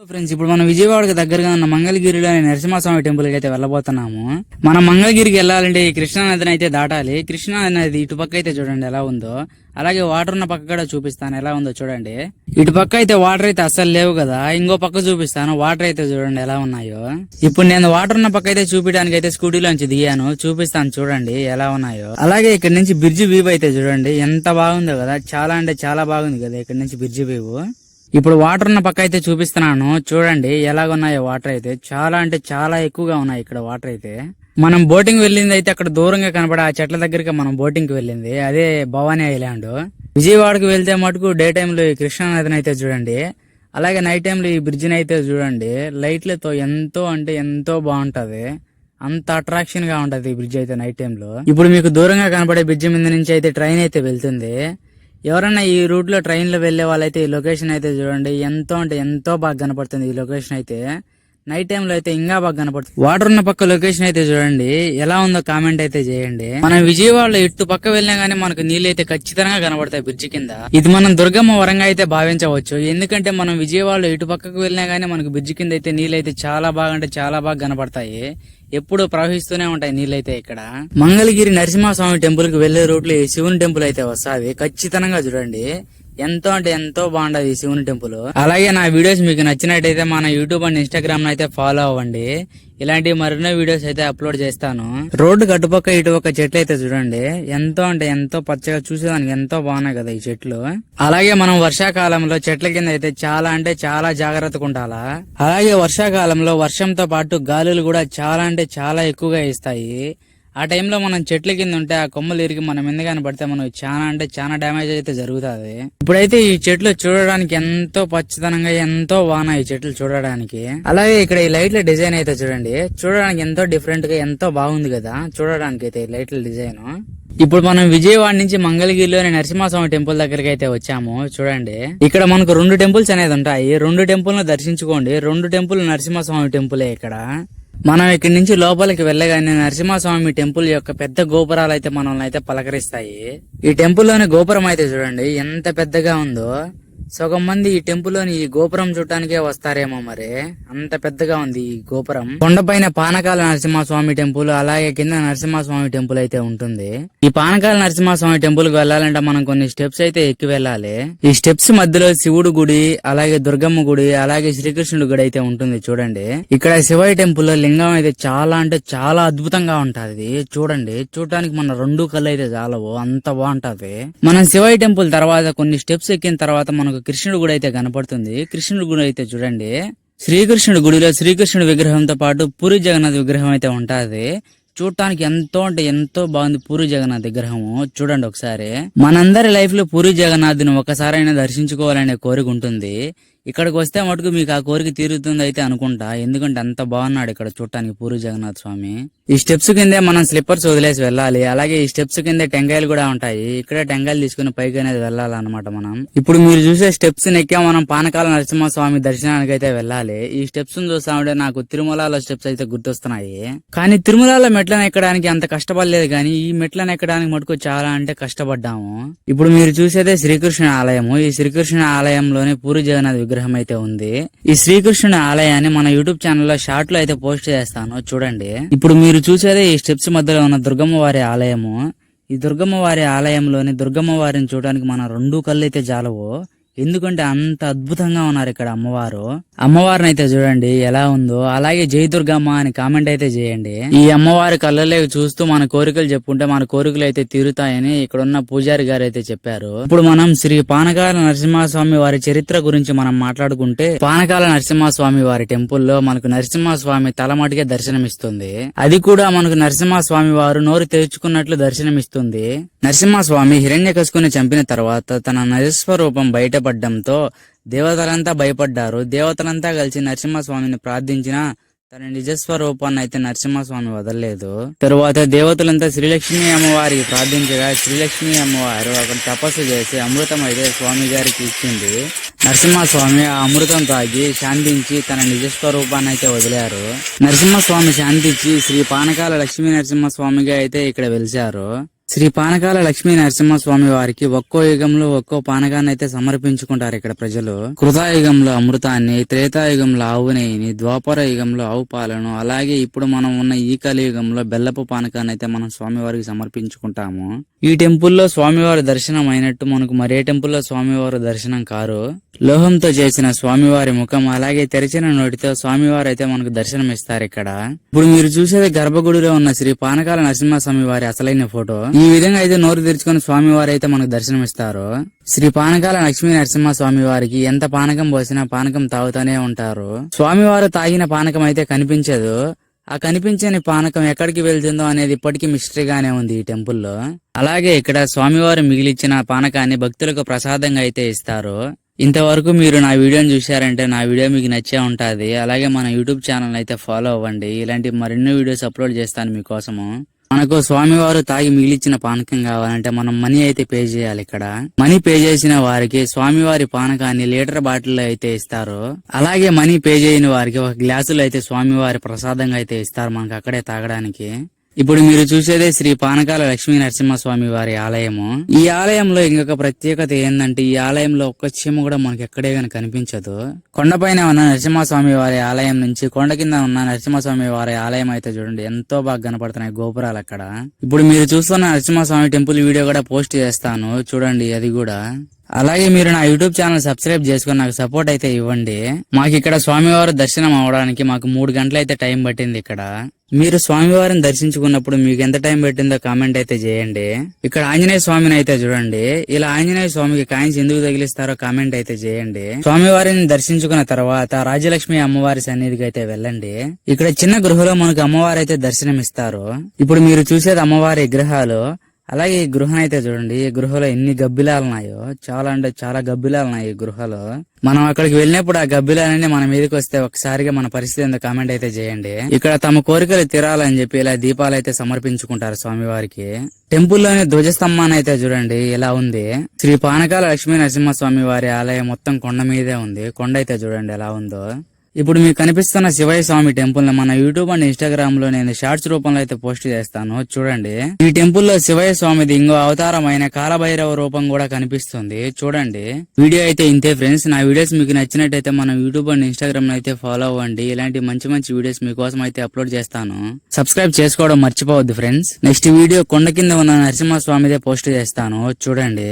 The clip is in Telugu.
ఫ్రెండ్స్, ఇప్పుడు మనం విజయవాడకు దగ్గరగా ఉన్న మంగళగిరిలోని నరసింహస్వామి టెంపుల్ కి అయితే వెళ్ళబోతున్నాము. మనం మంగళగిరికి వెళ్ళాలంటే ఈ కృష్ణా నదిని అయితే దాటాలి. కృష్ణా నది ఇటు పక్క అయితే చూడండి ఎలా ఉందో, అలాగే వాటర్ ఉన్న పక్క కూడా చూపిస్తాను ఎలా ఉందో చూడండి. ఇటు పక్క అయితే వాటర్ అయితే అస్సలు లేవు కదా, ఇంకో పక్క చూపిస్తాను వాటర్ అయితే చూడండి ఎలా ఉన్నాయో. ఇప్పుడు నేను వాటర్ ఉన్న పక్క అయితే చూపించడానికి అయితే స్కూటీలోంచి దిగాను, చూపిస్తాను చూడండి ఎలా ఉన్నాయో. అలాగే ఇక్కడ నుంచి బ్రిడ్జి వ్యూ అయితే చూడండి ఎంత బాగుందో కదా, చాలా అంటే చాలా బాగుంది కదా ఇక్కడ నుంచి బ్రిడ్జి వ్యూ. ఇప్పుడు వాటర్ ఉన్న పక్క అయితే చూపిస్తున్నాను చూడండి ఎలాగున్నాయో. వాటర్ అయితే చాలా అంటే చాలా ఎక్కువగా ఉన్నాయి ఇక్కడ వాటర్ అయితే. మనం బోటింగ్ వెళ్ళింది అయితే అక్కడ దూరంగా కనపడే ఆ చెట్ల దగ్గరికి మనం బోటింగ్ కి వెళ్ళింది, అదే భవానీ ఐలాండ్. విజయవాడకు వెళ్తే మటుకు డే టైంలో ఈ కృష్ణా నదిని అయితే చూడండి, అలాగే నైట్ టైంలో ఈ బ్రిడ్జిని అయితే చూడండి. లైట్లతో ఎంతో అంటే ఎంతో బాగుంటది, అంత అట్రాక్షన్ గా ఉంటది ఈ బ్రిడ్జ్ అయితే నైట్ టైంలో. ఇప్పుడు మీకు దూరంగా కనపడే బ్రిడ్జి మీద నుంచి అయితే ట్రైన్ అయితే వెళ్తుంది. ఎవరన్నా ఈ రూట్ లో ట్రైన్ లో వెళ్లే వాళ్ళైతే ఈ లొకేషన్ అయితే చూడండి, ఎంతో అంటే ఎంతో బాగా కనపడుతుంది ఈ లొకేషన్ అయితే. నైట్ టైం లో అయితే ఇంకా బాగా కనపడుతుంది. వాటర్ ఉన్న పక్క లొకేషన్ అయితే చూడండి ఎలా ఉందో కామెంట్ అయితే చేయండి. మనం విజయవాడలో ఇటు పక్క వెళ్ళినా గానీ మనకు నీళ్ళు అయితే ఖచ్చితంగా కనబడతాయి బ్రిడ్జి కింద. ఇది మనం దుర్గమ్మ వరంగా అయితే భావించవచ్చు, ఎందుకంటే మనం విజయవాడలో ఇటు పక్కకు వెళ్ళినా గానీ మనకు బ్రిడ్జి కింద అయితే నీళ్ళు అయితే చాలా బాగా అంటే చాలా బాగా కనపడతాయి. ఎప్పుడు ప్రవహిస్తూనే ఉంటాయి నీళ్ళైతే ఇక్కడ. మంగళగిరి నరసింహస్వామి టెంపుల్ కి వెళ్లే రూట్ లో ఈ శివుని టెంపుల్ అయితే వస్తాది, ఖచ్చితంగా చూడండి ఎంతో అంటే ఎంతో బాగుంటది ఈ శివుని టెంపుల్. అలాగే నా వీడియోస్ మీకు నచ్చినట్టయితే మన యూట్యూబ్ అండ్ ఇన్స్టాగ్రామ్ అయితే ఫాలో అవ్వండి, ఇలాంటి మరిన్నో వీడియోస్ అయితే అప్లోడ్ చేస్తాను. రోడ్డు కట్టుపక్క ఇటు ఒక చెట్లు అయితే చూడండి ఎంతో అంటే ఎంతో పచ్చగా, చూసేదానికి ఎంతో బాగున్నాయి కదా ఈ చెట్లు. అలాగే మనం వర్షాకాలంలో చెట్ల కింద అయితే చాలా అంటే చాలా జాగ్రత్తగా ఉండాలా. అలాగే వర్షాకాలంలో వర్షంతో పాటు గాలులు కూడా చాలా అంటే చాలా ఎక్కువగా ఇస్తాయి. ఆ టైంలో మనం చెట్ల కింద ఉంటే ఆ కొమ్మలు ఇరిగి మనం ఎందుకని పడితే మనకు చాలా అంటే చాలా డ్యామేజ్ అయితే జరుగుతుంది. ఇప్పుడైతే ఈ చెట్లు చూడడానికి ఎంతో పచ్చదనంగా ఎంతో బాగున్నాయి ఈ చెట్లు చూడడానికి. అలాగే ఇక్కడ ఈ లైట్ల డిజైన్ అయితే చూడండి, చూడడానికి ఎంతో డిఫరెంట్ గా ఎంతో బాగుంది కదా చూడడానికి అయితే ఈ లైట్ల డిజైన్. ఇప్పుడు మనం విజయవాడ నుంచి మంగళగిరిలోని నరసింహస్వామి టెంపుల్ దగ్గరికి అయితే వచ్చాము చూడండి. ఇక్కడ మనకు 2 టెంపుల్స్ అనేది ఉంటాయి, 2 టెంపుల్ ను దర్శించుకోండి. 2 టెంపుల్ నరసింహస్వామి టెంపులే ఇక్కడ. మనం ఇక్కడి నుంచి లోపలికి వెళ్ళగానే నరసింహస్వామి టెంపుల్ యొక్క పెద్ద గోపురాలు అయితే మనల్ని అయితే పలకరిస్తాయి. ఈ టెంపుల్ లోని గోపురం అయితే చూడండి ఎంత పెద్దగా ఉందో. సగం మంది ఈ టెంపుల్ లోని ఈ గోపురం చూడటానికే వస్తారేమో, మరి అంత పెద్దగా ఉంది ఈ గోపురం. కొండపైన పానకాల నరసింహస్వామి టెంపుల్, అలాగే కింద నరసింహస్వామి టెంపుల్ అయితే ఉంటుంది. ఈ పానకాల నరసింహస్వామి టెంపుల్ కి వెళ్ళాలంటే మనం కొన్ని స్టెప్స్ అయితే ఎక్కి వెళ్ళాలి. ఈ స్టెప్స్ మధ్యలో శివుడు గుడి, అలాగే దుర్గమ్మ గుడి, అలాగే శ్రీకృష్ణుడి గుడి అయితే ఉంటుంది చూడండి. ఇక్కడ శివయ్య టెంపుల్ లో లింగం అయితే చాలా అంటే చాలా అద్భుతంగా ఉంటది చూడండి. చూడటానికి మన 2 కళ్ళు అయితే చాలవు, అంత బాగుంటది. మనం శివయ్య టెంపుల్ తర్వాత కొన్ని స్టెప్స్ ఎక్కిన తర్వాత మనకు కృష్ణుడు గుడి అయితే కనపడుతుంది. కృష్ణుడి గుడి అయితే చూడండి, శ్రీకృష్ణుడి గుడిలో శ్రీకృష్ణుడి విగ్రహంతో పాటు పూరి జగన్నాథ్ విగ్రహం అయితే ఉంటది. చూడటానికి ఎంతో అంటే ఎంతో బాగుంది పూరి జగన్నాథ్ విగ్రహము. చూడండి ఒకసారి. మనందరి లైఫ్ లో పూరి జగన్నాథ్ ని ఒకసారైనా దర్శించుకోవాలనే కోరిక ఉంటుంది. ఇక్కడికి వస్తే మటుకు మీకు ఆ కోరిక తీరుతుంది అయితే అనుకుంటా, ఎందుకంటే అంత బాగున్నాడు ఇక్కడ చూడటానికి పూరి జగన్నాథ్ స్వామి. ఈ స్టెప్స్ కిందే మనం స్లిప్పర్స్ వదిలేసి వెళ్ళాలి. అలాగే ఈ స్టెప్స్ కిందే టెంకాయలు కూడా ఉంటాయి, ఇక్కడే టెంకాయలు తీసుకుని పైకి అనేది వెళ్ళాలన్నమాట మనం. ఇప్పుడు మీరు చూసే స్టెప్స్ ఎక్కా మనం పానకాల నరసింహస్వామి దర్శనానికి అయితే వెళ్ళాలి. ఈ స్టెప్స్ చూస్తా ఉంటే నాకు తిరుమలలో స్టెప్స్ అయితే గుర్తొస్తున్నాయి. కానీ తిరుమలలో మెట్లను ఎక్కడానికి అంత కష్టపడలేదు, కానీ ఈ మెట్లను ఎక్కడానికి మటుకు చాలా అంటే కష్టపడ్డాము. ఇప్పుడు మీరు చూసేదే శ్రీకృష్ణ ఆలయము. ఈ శ్రీకృష్ణ ఆలయంలోనే పూరి జగన్నాథ్ విగ్రహం అయితే ఉంది. ఈ శ్రీకృష్ణుని ఆలయాన్ని మన యూట్యూబ్ ఛానల్ లో షార్ట్ లో అయితే పోస్ట్ చేస్తాను చూడండి. ఇప్పుడు మీరు చూసేదే ఈ స్టెప్స్ మధ్యలో ఉన్న దుర్గమ్మ వారి ఆలయము. ఈ దుర్గమ్మ వారి ఆలయంలోని దుర్గమ్మ వారిని చూడడానికి మన 2 కళ్ళు అయితే చాలవు, ఎందుకంటే అంత అద్భుతంగా ఉన్నారు ఇక్కడ అమ్మవారు. అమ్మవారిని అయితే చూడండి ఎలా ఉందో. అలాగే జై దుర్గమ్మ అని కామెంట్ అయితే చేయండి. ఈ అమ్మవారి కళ్ళలో చూస్తూ మన కోరికలు చెప్పుకుంటే మన కోరికలు అయితే తీరుతాయని ఇక్కడ ఉన్న పూజారి గారు అయితే చెప్పారు. ఇప్పుడు మనం శ్రీ పానకాల నరసింహస్వామి వారి చరిత్ర గురించి మనం మాట్లాడుకుంటే, పానకాల నరసింహస్వామి వారి టెంపుల్ లో మనకు నరసింహస్వామి తలమటికే దర్శనమిస్తుంది. అది కూడా మనకు నరసింహస్వామి వారు నోరు తెరుచుకున్నట్లు దర్శనమిస్తుంది. నరసింహస్వామి హిరణ్యకశిపుని చంపిన తర్వాత తన నిజస్వరూపం బయటపడడంతో దేవతలంతా భయపడ్డారు. దేవతలంతా కలిసి నరసింహస్వామిని ప్రార్థించిన తన నిజస్వరూపాన్ని అయితే నరసింహస్వామి వదలలేదు. తరువాత దేవతలంతా శ్రీలక్ష్మి అమ్మవారికి ప్రార్థించగా శ్రీలక్ష్మి అమ్మవారు అక్కడ తపస్సు చేసి అమృతం అయితే స్వామి గారికి ఇచ్చింది. నరసింహస్వామి ఆ అమృతం తాగి శాంతించి తన నిజస్వరూపాన్ని అయితే వదిలారు. నరసింహస్వామి శాంతించి శ్రీ పానకాల లక్ష్మీ నరసింహస్వామిగా అయితే ఇక్కడ వెలిశారు. శ్రీ పానకాల లక్ష్మీ నరసింహస్వామి వారికి ఒక్కో యుగంలో ఒక్కో పానకాన్ని అయితే సమర్పించుకుంటారు ఇక్కడ ప్రజలు. కృతాయుగంలో అమృతాన్ని, త్రేతాయుగంలో ఆవు నెయ్యిని, ద్వాపర యుగంలో ఆవు పాలను, అలాగే ఇప్పుడు మనం ఉన్న ఈ కలియుగంలో బెల్లపు పానకాన్ని అయితే మనం స్వామివారికి సమర్పించుకుంటాము. ఈ టెంపుల్లో స్వామివారి దర్శనం అయినట్టు మనకు మరే టెంపుల్లో స్వామివారి దర్శనం కారు. లోహంతో చేసిన స్వామివారి ముఖం, అలాగే తెరిచిన నోటితో స్వామివారు అయితే మనకు దర్శనం ఇస్తారు ఇక్కడ. ఇప్పుడు మీరు చూసేది గర్భగుడిలో ఉన్న శ్రీ పానకాల నరసింహస్వామి వారి అసలైన ఫోటో. ఈ విధంగా అయితే నోరు తెరుచుకుని స్వామివారు అయితే మనకు దర్శనం ఇస్తారు. శ్రీ పానకాల లక్ష్మీ నరసింహస్వామి వారికి ఎంత పానకం పోసినా పానకం తాగుతూనే ఉంటారు. స్వామివారు తాగిన పానకం అయితే కనిపించదు. ఆ కనిపించని పానకం ఎక్కడికి వెళ్తుందో అనేది ఇప్పటికీ మిస్టరీగానే ఉంది ఈ టెంపుల్లో. అలాగే ఇక్కడ స్వామివారు మిగిలిచ్చిన పానకాన్ని భక్తులకు ప్రసాదంగా అయితే ఇస్తారు. ఇంతవరకు మీరు నా వీడియోని చూశారంటే నా వీడియో మీకు నచ్చే ఉంటది. అలాగే మన యూట్యూబ్ ఛానల్ అయితే ఫాలో అవ్వండి. ఇలాంటి మరెన్నో వీడియోస్ అప్లోడ్ చేస్తాను మీకోసము. మనకు స్వామివారు తాగి మిగిలిచ్చిన పానకం కావాలంటే మనం మనీ అయితే పే చేయాలి. ఇక్కడ మనీ పే చేసిన వారికి స్వామివారి పానకాన్ని లీటర్ బాటిల్లో అయితే ఇస్తారు. అలాగే మనీ పే చేయని వారికి ఒక గ్లాసులో అయితే స్వామివారి ప్రసాదంగా అయితే ఇస్తారు మనకు అక్కడే తాగడానికి. ఇప్పుడు మీరు చూసేదే శ్రీ పానకాల లక్ష్మీ నరసింహస్వామి వారి ఆలయము. ఈ ఆలయంలో ఇంకొక ప్రత్యేకత ఏంటంటే ఈ ఆలయంలో ఒక్క చీమ కూడా మనకి ఎక్కడే గాని కనిపించదు. కొండపైన ఉన్న నరసింహస్వామి వారి ఆలయం నుంచి కొండ కింద ఉన్న నరసింహస్వామి వారి ఆలయం అయితే చూడండి ఎంతో బాగా కనపడుతున్నాయి గోపురాలు అక్కడ. ఇప్పుడు మీరు చూస్తున్న నరసింహస్వామి టెంపుల్ వీడియో కూడా పోస్ట్ చేస్తాను చూడండి అది కూడా. అలాగే మీరు నా యూట్యూబ్ ఛానల్ సబ్స్క్రైబ్ చేసుకుని నాకు సపోర్ట్ అయితే ఇవ్వండి. మాకు ఇక్కడ స్వామివారి దర్శనం అవడానికి మాకు 3 గంటలు అయితే టైం పట్టింది ఇక్కడ. మీరు స్వామివారిని దర్శించుకున్నప్పుడు మీకు ఎంత టైం పెట్టిందో కామెంట్ అయితే చేయండి. ఇక్కడ ఆంజనేయ స్వామిని అయితే చూడండి. ఇలా ఆంజనేయ స్వామికి కాయిన్స్ ఎందుకు తగిలిస్తారో కామెంట్ అయితే చేయండి. స్వామివారిని దర్శించుకున్న తర్వాత రాజలక్ష్మి అమ్మవారి సన్నిధికి అయితే వెళ్ళండి. ఇక్కడ చిన్న గృహలో మనకు అమ్మవారు అయితే దర్శనం ఇస్తారు. ఇప్పుడు మీరు చూసేది అమ్మవారి విగ్రహాలు. అలాగే ఈ గృహను అయితే చూడండి. ఈ గృహలో ఎన్ని గబ్బిలాలు ఉన్నాయో, చాలా అంటే చాలా గబ్బిలాలు ఉన్నాయి ఈ గృహలో. మనం అక్కడికి వెళ్ళినప్పుడు ఆ గబ్బిలాలన్నీ మన మీదకి వస్తే ఒకసారిగా మన పరిస్థితి ఏందో కామెంట్ అయితే చేయండి. ఇక్కడ తమ కోరికలు తీరాలని చెప్పి ఇలా దీపాలు అయితే సమర్పించుకుంటారు స్వామివారికి. టెంపుల్లోని ధ్వజస్తంభాన్ని అయితే చూడండి ఎలా ఉంది. శ్రీ పానకాల లక్ష్మీ నరసింహస్వామి వారి ఆలయం మొత్తం కొండ మీదే ఉంది. కొండ అయితే చూడండి ఎలా ఉందో. ఇప్పుడు మీకు కనిపిస్తున్న శివయ్య స్వామి టెంపుల్ ని మన యూట్యూబ్ అండ్ ఇన్స్టాగ్రామ్ లో నేను షార్ట్స్ రూపంలో అయితే పోస్ట్ చేస్తాను చూడండి. ఈ టెంపుల్ లో శివయ్య స్వామిది ఇంకో అవతారమైన కాలభైరవ రూపం కూడా కనిపిస్తుంది చూడండి. వీడియో అయితే ఇంతే ఫ్రెండ్స్. నా వీడియోస్ మీకు నచ్చినట్టయితే మన యూట్యూబ్ అండ్ ఇన్స్టాగ్రామ్ లో అయితే ఫాలో అవ్వండి. ఇలాంటి మంచి మంచి వీడియోస్ మీకోసం అయితే అప్లోడ్ చేస్తాను. సబ్స్క్రైబ్ చేసుకోవడం మర్చిపోవద్దు ఫ్రెండ్స్. నెక్స్ట్ వీడియో కొండ కింద ఉన్న నరసింహస్వామిదే పోస్ట్ చేస్తాను చూడండి.